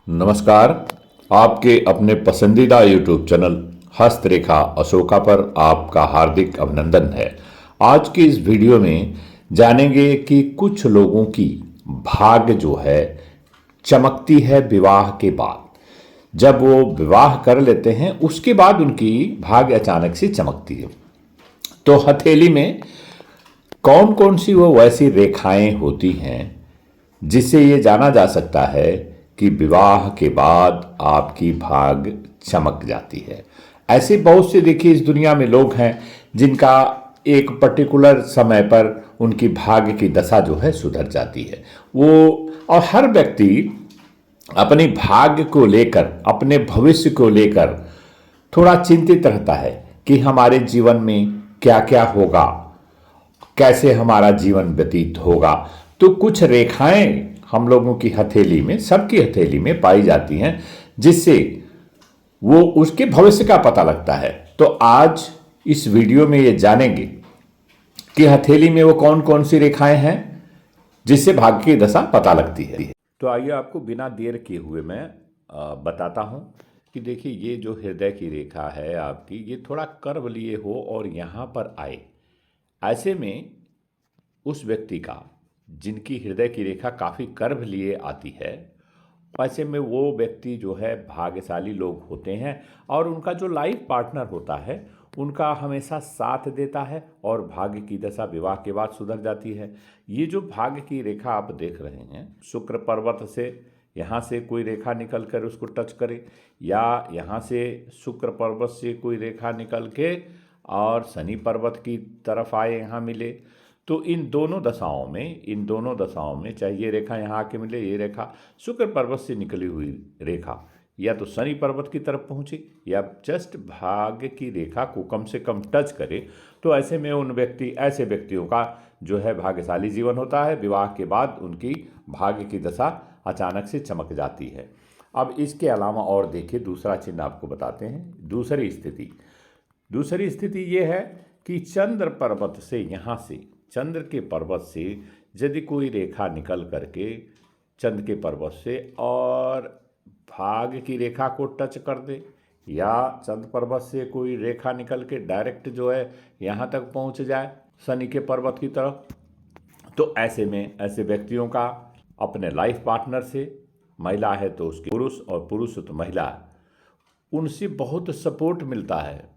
नमस्कार। आपके अपने पसंदीदा YouTube चैनल हस्तरेखा अशोका पर आपका हार्दिक अभिनंदन है। आज की इस वीडियो में जानेंगे कि कुछ लोगों की भाग्य जो है चमकती है विवाह के बाद। जब वो विवाह कर लेते हैं उसके बाद उनकी भाग्य अचानक से चमकती है। तो हथेली में कौन कौन सी वो वैसी रेखाएं होती हैं जिससे ये जाना जा सकता है कि विवाह के बाद आपकी भाग चमक जाती है। ऐसे बहुत से देखिए इस दुनिया में लोग हैं जिनका एक पर्टिकुलर समय पर उनकी भाग्य की दशा जो है सुधर जाती है। वो और हर व्यक्ति अपने भाग्य को लेकर, अपने भविष्य को लेकर थोड़ा चिंतित रहता है कि हमारे जीवन में क्या क्या होगा, कैसे हमारा जीवन व्यतीत होगा। तो कुछ रेखाएं हम लोगों की हथेली में, सबकी हथेली में पाई जाती हैं जिससे वो उसके भविष्य का पता लगता है। तो आज इस वीडियो में ये जानेंगे कि हथेली में वो कौन कौन सी रेखाएं हैं जिससे भाग्य की दशा पता लगती है। तो आइए आपको बिना देर किए हुए मैं बताता हूं कि देखिए ये जो हृदय की रेखा है आपकी, ये थोड़ा कर्व लिए हो और यहाँ पर आए। ऐसे में उस व्यक्ति का जिनकी हृदय की रेखा काफ़ी कर्व लिए आती है, ऐसे में वो व्यक्ति जो है भाग्यशाली लोग होते हैं और उनका जो लाइफ पार्टनर होता है उनका हमेशा साथ देता है और भाग्य की दशा विवाह के बाद सुधर जाती है। ये जो भाग्य की रेखा आप देख रहे हैं, शुक्र पर्वत से यहाँ से कोई रेखा निकल कर उसको टच करे, या यहाँ से शुक्र पर्वत से कोई रेखा निकल के और शनि पर्वत की तरफ आए, यहाँ मिले, तो इन दोनों दशाओं में चाहे ये रेखा यहाँ आके मिले, ये रेखा शुक्र पर्वत से निकली हुई रेखा या तो शनि पर्वत की तरफ पहुँचे या जस्ट भाग्य की रेखा को कम से कम टच करे, तो ऐसे में ऐसे व्यक्तियों का जो है भाग्यशाली जीवन होता है। विवाह के बाद उनकी भाग्य की दशा अचानक से चमक जाती है। अब इसके अलावा और देखिए दूसरा चिन्ह आपको बताते हैं। दूसरी स्थिति ये है कि चंद्र के पर्वत से यदि कोई रेखा निकल करके चंद्र के पर्वत से और भाग्य की रेखा को टच कर दे, या चंद्र पर्वत से कोई रेखा निकल के डायरेक्ट जो है यहाँ तक पहुँच जाए शनि के पर्वत की तरफ, तो ऐसे में ऐसे व्यक्तियों का अपने लाइफ पार्टनर से, महिला है तो उसके पुरुष और पुरुष तो महिला, उनसे बहुत सपोर्ट मिलता है,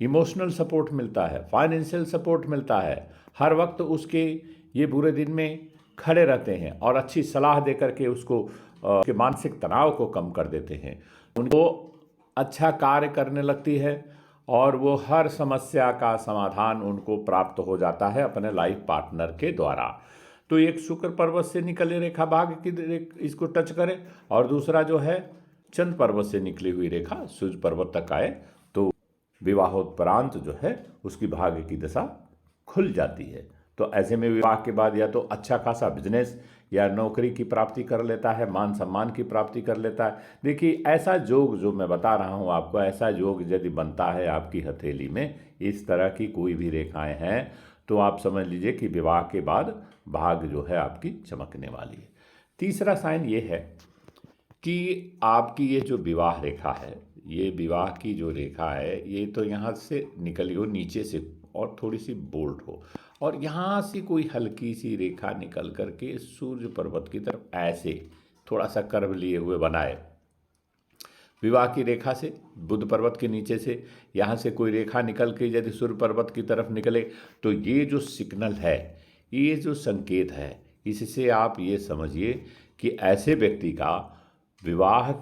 इमोशनल सपोर्ट मिलता है, फाइनेंशियल सपोर्ट मिलता है। हर वक्त उसके ये बुरे दिन में खड़े रहते हैं और अच्छी सलाह दे करके उसको के मानसिक तनाव को कम कर देते हैं। उनको अच्छा कार्य करने लगती है और वो हर समस्या का समाधान उनको प्राप्त हो जाता है अपने लाइफ पार्टनर के द्वारा। तो एक शुक्र पर्वत से निकले रेखा भाग्य की इसको टच करे और दूसरा जो है चंद्र पर्वत से निकली हुई रेखा सूर्य पर्वत तक आए, तो विवाहोत्परांत जो है उसकी भाग्य की दशा खुल जाती है। तो ऐसे में विवाह के बाद या तो अच्छा खासा बिजनेस या नौकरी की प्राप्ति कर लेता है, मान सम्मान की प्राप्ति कर लेता है। देखिए ऐसा योग जो मैं बता रहा हूँ आपको, ऐसा योग यदि बनता है आपकी हथेली में, इस तरह की कोई भी रेखाएं हैं, तो आप समझ लीजिए कि विवाह के बाद भाग्य जो है आपकी चमकने वाली है। तीसरा साइन ये है कि आपकी ये जो विवाह रेखा है, ये विवाह की जो रेखा है, ये तो यहाँ से निकली हो नीचे से और थोड़ी सी बोल्ड हो, और यहाँ से कोई हल्की सी रेखा निकल करके सूर्य पर्वत की तरफ ऐसे थोड़ा सा कर्व लिए हुए बनाए। विवाह की रेखा से बुध पर्वत के नीचे से यहाँ से कोई रेखा निकल के यदि सूर्य पर्वत की तरफ निकले, तो ये जो सिग्नल है, ये जो संकेत है, इससे आप ये समझिए कि ऐसे व्यक्ति का विवाह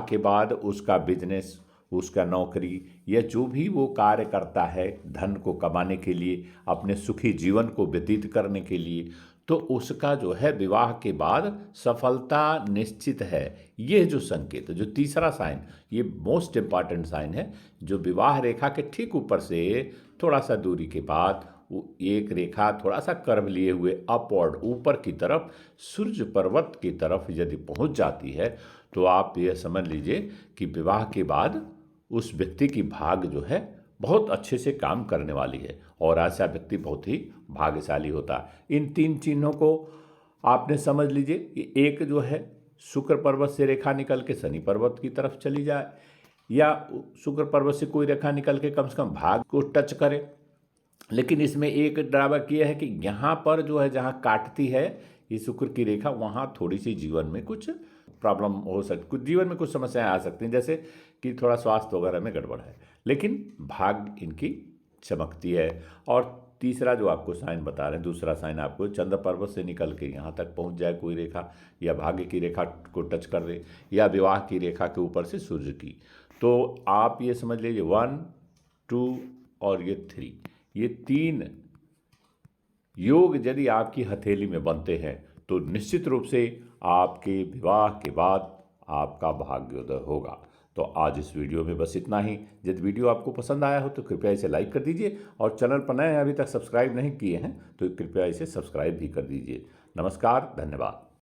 के बाद उसका बिजनेस, उसका नौकरी या जो भी वो कार्य करता है धन को कमाने के लिए, अपने सुखी जीवन को व्यतीत करने के लिए, तो उसका जो है विवाह के बाद सफलता निश्चित है। ये जो संकेत, जो तीसरा साइन, ये मोस्ट इम्पॉर्टेंट साइन है। जो विवाह रेखा के ठीक ऊपर से थोड़ा सा दूरी के बाद वो एक रेखा थोड़ा सा कर्व लिए हुए अपवर्ड ऊपर की तरफ सूर्य पर्वत की तरफ यदि पहुंच जाती है, तो आप ये समझ लीजिए कि विवाह के बाद उस व्यक्ति की भाग्य जो है बहुत अच्छे से काम करने वाली है और ऐसा व्यक्ति बहुत ही भाग्यशाली होता है। इन तीन चिन्हों को आपने समझ लीजिए कि एक जो है शुक्र पर्वत से रेखा निकल के शनि पर्वत की तरफ चली जाए, या शुक्र पर्वत से कोई रेखा निकल के कम से कम भाग को टच करे। लेकिन इसमें एक ड्राबैक ये है कि यहाँ पर जो है जहाँ काटती है ये शुक्र की रेखा, वहाँ थोड़ी सी जीवन में कुछ प्रॉब्लम हो सकती, कुछ जीवन में कुछ समस्याएं आ सकती हैं, जैसे कि थोड़ा स्वास्थ्य वगैरह में गड़बड़ है, लेकिन भाग्य इनकी चमकती है। और तीसरा जो आपको साइन बता रहे हैं, दूसरा साइन आपको चंद्र पर्वत से निकल के यहाँ तक पहुँच जाए कोई रेखा, या भाग्य की रेखा को टच कर दे, या विवाह की रेखा के ऊपर से सूर्य की, तो आप ये समझ लीजिए 1, 2 और ये 3, ये 3 योग यदि आपकी हथेली में बनते हैं तो निश्चित रूप से आपके विवाह के बाद आपका भाग्योदय होगा। तो आज इस वीडियो में बस इतना ही। यदि वीडियो आपको पसंद आया हो तो कृपया इसे लाइक कर दीजिए, और चैनल पर नए अभी तक सब्सक्राइब नहीं किए हैं तो कृपया इसे सब्सक्राइब भी कर दीजिए। नमस्कार, धन्यवाद।